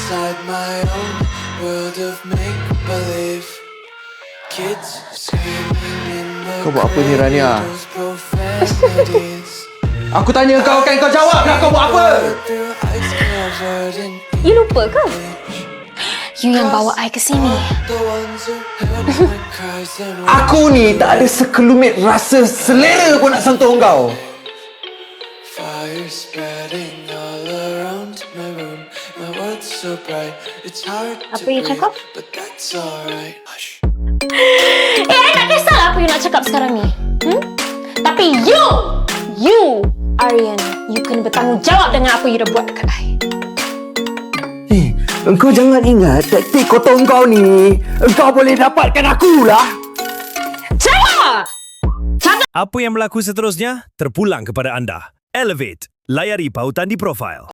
inside my own world of make-believe. Kids screaming in the Kau buat apa ni, Rania? cradles, profanities. Aku tanya kau kan kau jawab lah kau buat apa? Through ice covered in You lupa ke? You yang bawa I ke sini. the ones who heard my cries and Aku ni tak ada sekelumit rasa selera pun nak sentuh kau. fire spreading all around my room. My world's so bright, it's hard to Apa you breathe, cakap? but that's alright. Hush. I tak kisahlah apa you nak cakap sekarang ni. Tapi you, Aryan, you kena bertanggungjawab dengan apa you dah buat dekat I. Engkau jangan ingat taktik kotor kau ni. Engkau boleh dapatkan aku lah. Jawab! Apa yang berlaku seterusnya terpulang kepada anda. Elevate. Layari pautan di profil.